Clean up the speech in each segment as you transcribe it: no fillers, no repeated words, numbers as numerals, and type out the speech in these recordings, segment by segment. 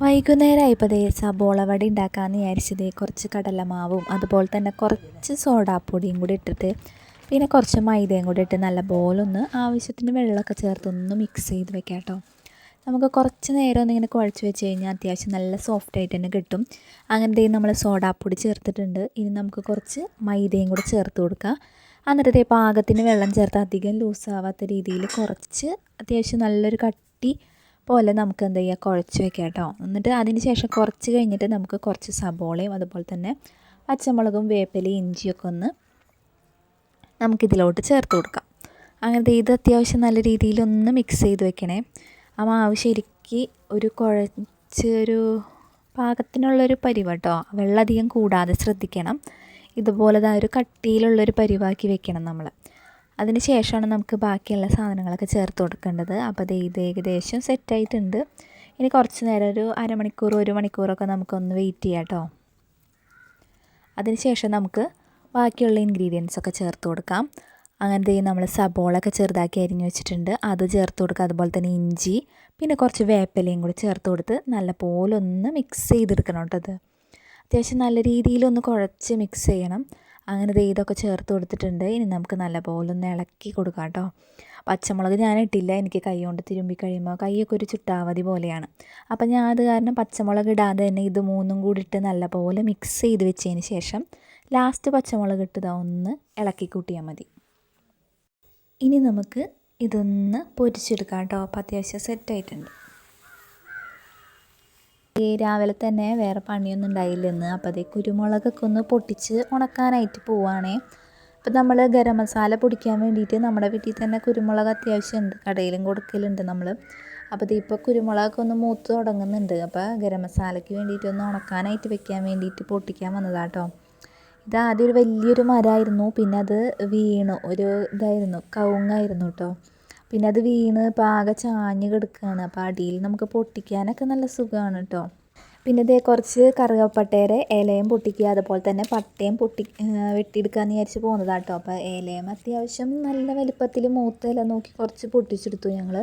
വൈകുന്നേരമായപ്പോൾ ദേ സബോള വട ഉണ്ടാക്കാമെന്ന് വിചാരിച്ചത് കുറച്ച് കടലമാവും അതുപോലെ തന്നെ കുറച്ച് സോഡാപ്പൊടിയും കൂടി ഇട്ടിട്ട് പിന്നെ കുറച്ച് മൈദയും കൂടി ഇട്ട് നല്ലപോലെ ഒന്ന് ആവശ്യത്തിന് വെള്ളമൊക്കെ ചേർത്തൊന്ന് മിക്സ് ചെയ്ത് വെക്കാം കേട്ടോ. നമുക്ക് കുറച്ച് നേരം ഒന്നിങ്ങനെ കുഴച്ച് വെച്ച് കഴിഞ്ഞാൽ അത്യാവശ്യം നല്ല സോഫ്റ്റായിട്ട് തന്നെ കിട്ടും. അങ്ങനത്തെ നമ്മൾ സോഡാപ്പൊടി ചേർത്തിട്ടുണ്ട്. ഇനി നമുക്ക് കുറച്ച് മൈദയും കൂടി ചേർത്ത് കൊടുക്കുക. എന്നിട്ട് പാകത്തിന് വെള്ളം ചേർത്ത് അധികം ലൂസാവാത്ത രീതിയിൽ കുറച്ച് അത്യാവശ്യം നല്ലൊരു കട്ടി പോലെ നമുക്ക് എന്ത് ചെയ്യുക കുഴച്ച് വെക്കാം കേട്ടോ. എന്നിട്ട് അതിന് ശേഷം കുറച്ച് കഴിഞ്ഞിട്ട് നമുക്ക് കുറച്ച് സബോളയും അതുപോലെ തന്നെ പച്ചമുളകും വേപ്പിലയും ഇഞ്ചിയൊക്കെ ഒന്ന് നമുക്കിതിലോട്ട് ചേർത്ത് കൊടുക്കാം. അങ്ങനത്തെ ഇത് അത്യാവശ്യം നല്ല രീതിയിലൊന്ന് മിക്സ് ചെയ്ത് വെക്കണേ. ആ മാവ് ശരിക്ക് ഒരു കുഴച്ചൊരു പാകത്തിനുള്ളൊരു പരിവ കേട്ടോ. വെള്ളം അധികം കൂടാതെ ശ്രദ്ധിക്കണം. ഇതുപോലെ ഒരു കട്ടിയിലുള്ളൊരു പരിവാക്കി വെക്കണം നമ്മൾ. അതിന് ശേഷമാണ് നമുക്ക് ബാക്കിയുള്ള സാധനങ്ങളൊക്കെ ചേർത്ത് കൊടുക്കേണ്ടത്. അപ്പോൾ ഇത് ഏകദേശം സെറ്റായിട്ടുണ്ട്. ഇനി കുറച്ച് നേരം ഒരു അരമണിക്കൂർ 1 മണിക്കൂറൊക്കെ നമുക്കൊന്ന് വെയിറ്റ് ചെയ്യാം കേട്ടോ. അതിന് ശേഷം നമുക്ക് ബാക്കിയുള്ള ഇൻഗ്രീഡിയൻസൊക്കെ ചേർത്ത് കൊടുക്കാം. അങ്ങനത്തെ നമ്മൾ സബോളൊക്കെ ചെറുതാക്കി അരിഞ്ഞ് വെച്ചിട്ടുണ്ട്, അത് ചേർത്ത് കൊടുക്കുക. അതുപോലെ തന്നെ ഇഞ്ചി, പിന്നെ കുറച്ച് വേപ്പിലയും കൂടി ചേർത്ത് കൊടുത്ത് നല്ലപോലെ ഒന്ന് മിക്സ് ചെയ്തെടുക്കണം കേട്ടോ. അത് അത്യാവശ്യം നല്ല രീതിയിലൊന്ന് കുഴച്ച് മിക്സ് ചെയ്യണം. അങ്ങനെ ഇതൊക്കെ ചേർത്ത് കൊടുത്തിട്ടുണ്ട്. ഇനി നമുക്ക് നല്ലപോലെ ഒന്ന് ഇളക്കി കൊടുക്കാം കേട്ടോ. പച്ചമുളക് ഞാൻ ഇട്ടില്ല, എനിക്ക് കൈ കൊണ്ട് തിരുമ്പി കഴിയുമ്പോൾ കൈയൊക്കെ ഒരു ചുട്ടാവതി പോലെയാണ്. അപ്പം ഞാൻ അത് കാരണം പച്ചമുളക് ഇടാതെ തന്നെ ഇത് മൂന്നും കൂടി ഇട്ട് നല്ലപോലെ മിക്സ് ചെയ്ത് വെച്ചതിന് ശേഷം ലാസ്റ്റ് പച്ചമുളക് ഇട്ട് ഒന്ന് ഇളക്കി കൂട്ടിയാൽ മതി. ഇനി നമുക്ക് ഇതൊന്ന് പൊരിച്ചെടുക്കാം കേട്ടോ. അപ്പം അത്യാവശ്യം സെറ്റായിട്ടുണ്ട്. രാവിലെ തന്നെ വേറെ പണിയൊന്നും ഉണ്ടായില്ലെന്ന്. അപ്പോൾ അതേ കുരുമുളകൊക്കെ ഒന്ന് പൊട്ടിച്ച് ഉണക്കാനായിട്ട് പോവുകയാണേ. അപ്പോൾ നമ്മൾ ഗരം മസാല പൊടിക്കാൻ വേണ്ടിയിട്ട് നമ്മുടെ വീട്ടിൽ തന്നെ കുരുമുളക് അത്യാവശ്യമുണ്ട്, കടയിലും കൊടുക്കലുണ്ട് നമ്മൾ. അപ്പോൾ ഇതിപ്പോൾ കുരുമുളകൊക്കെ ഒന്ന് മൂത്ത് തുടങ്ങുന്നുണ്ട്. അപ്പോൾ ഗരം മസാലയ്ക്ക് വേണ്ടിയിട്ടൊന്ന് ഉണക്കാനായിട്ട് വെക്കാൻ വേണ്ടിയിട്ട് പൊട്ടിക്കാൻ വന്നതാട്ടോ. ഇത് ആദ്യം ഒരു വലിയൊരു മരമായിരുന്നു, പിന്നെ അത് വീണു, ഒരു ഇതായിരുന്നു കവുങ്ങായിരുന്നു കേട്ടോ. പിന്നെ അത് വീണ് ഇപ്പോൾ ആകെ ചാഞ്ഞ് കിടക്കുകയാണ്. അപ്പോൾ അടിയിൽ നമുക്ക് പൊട്ടിക്കാനൊക്കെ നല്ല സുഖമാണ് കേട്ടോ. പിന്നെ ഇതേ കുറച്ച് കറുകപ്പട്ടയുടെ ഇലയും പൊട്ടിക്കുക, അതുപോലെ തന്നെ പട്ടയും വെട്ടിയെടുക്കാമെന്ന് വിചാരിച്ച് പോകുന്നതാണ് കേട്ടോ. അപ്പോൾ ഇലയും അത്യാവശ്യം നല്ല വലിപ്പത്തിൽ മൂത്ത ഇല നോക്കി കുറച്ച് പൊട്ടിച്ചെടുത്തു ഞങ്ങൾ.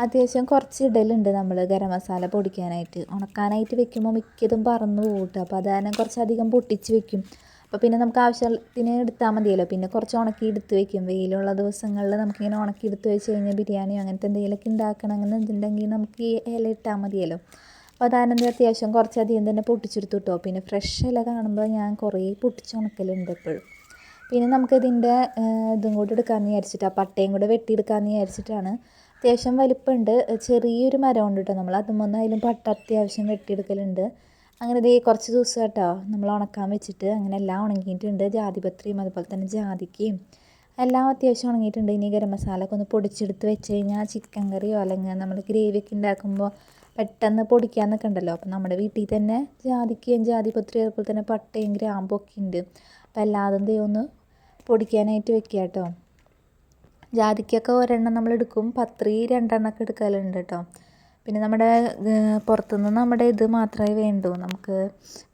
അത്യാവശ്യം കുറച്ച് ഇടലുണ്ട് നമ്മൾ ഗരം മസാല പൊടിക്കാനായിട്ട്. ഉണക്കാനായിട്ട് വെക്കുമ്പോൾ മിക്കതും പറന്ന് പോകും. അപ്പോൾ അത് കാരണം കുറച്ചധികം പൊട്ടിച്ച് വെക്കും. അപ്പോൾ പിന്നെ നമുക്ക് ആവശ്യത്തിന് എടുത്താൽ മതിയല്ലോ. പിന്നെ കുറച്ച് ഉണക്കി എടുത്ത് വെക്കും. വെയിലുള്ള ദിവസങ്ങളിൽ നമുക്കിങ്ങനെ ഉണക്കി എടുത്ത് വെച്ച് കഴിഞ്ഞാൽ ബിരിയാണിയോ അങ്ങനത്തെ എന്തെങ്കിലുമൊക്കെ ഉണ്ടാക്കണം അങ്ങനെ എന്തുണ്ടെങ്കിൽ നമുക്ക് ഈ ഇല ഇട്ടാൽ മതിയല്ലോ. അപ്പോൾ അതാണെന്ത് അത്യാവശ്യം കുറച്ചധികം തന്നെ പൊട്ടിച്ചെടുത്തു കേട്ടോ. പിന്നെ ഫ്രഷ് ഇല കാണുമ്പോൾ ഞാൻ കുറേ പൊട്ടിച്ച് ഉണക്കലുണ്ട് എപ്പോഴും. പിന്നെ നമുക്കിതിൻ്റെ ഇതും കൂടി എടുക്കാമെന്ന് വിചാരിച്ചിട്ടാണ്, പട്ടയും കൂടെ വെട്ടിയെടുക്കാമെന്ന് വിചാരിച്ചിട്ടാണ്. അത്യാവശ്യം വലിപ്പമുണ്ട്, ചെറിയൊരു മരമുണ്ട് കേട്ടോ. നമ്മൾ അതുമൊന്നും അതിലും പട്ട അത്യാവശ്യം വെട്ടിയെടുക്കലുണ്ട്. അങ്ങനെ ഇതേ കുറച്ച് ദിവസം കേട്ടോ നമ്മൾ ഉണക്കാൻ വെച്ചിട്ട് അങ്ങനെ എല്ലാം ഉണങ്ങിയിട്ടുണ്ട്. ജാതിപത്രിയും അതുപോലെ തന്നെ ജാതിക്കയും എല്ലാം അത്യാവശ്യം ഉണങ്ങിയിട്ടുണ്ട്. ഇനി ഗരം മസാല ഒക്കെ ഒന്ന് പൊടിച്ചെടുത്ത് വെച്ച് കഴിഞ്ഞാൽ ചിക്കൻ കറിയോ അല്ലെങ്കിൽ നമ്മൾ ഗ്രേവിയൊക്കെ ഉണ്ടാക്കുമ്പോൾ പെട്ടെന്ന് പൊടിക്കാനൊക്കെ ഉണ്ടല്ലോ. അപ്പോൾ നമ്മുടെ വീട്ടിൽ തന്നെ ജാതിക്കയും ജാതിപത്രിയും അതുപോലെ തന്നെ പട്ടയും ഗ്രാമ്പും ഒക്കെ ഉണ്ട്. അപ്പോൾ എല്ലാതും ഒന്ന് പൊടിക്കാനായിട്ട് വെക്കുക കേട്ടോ. ജാതിക്കൊക്കെ ഒരെണ്ണം നമ്മൾ എടുക്കും, പത്രി 2 എണ്ണമൊക്കെ എടുക്കലുണ്ട് കേട്ടോ. പിന്നെ നമ്മുടെ പുറത്തുനിന്ന് നമ്മുടെ ഇത് മാത്രമേ വേണ്ടൂ, നമുക്ക്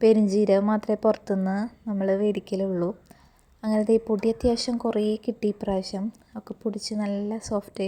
പെരുംജീരകം മാത്രമേ പുറത്തുനിന്ന് നമ്മൾ മേടിക്കലുള്ളൂ. അങ്ങനത്തെ ഈ പൊടി അത്യാവശ്യം കുറേ കിട്ടി ഇപ്രാവശ്യം. ഒക്കെ പൊടിച്ച് നല്ല സോഫ്റ്റ്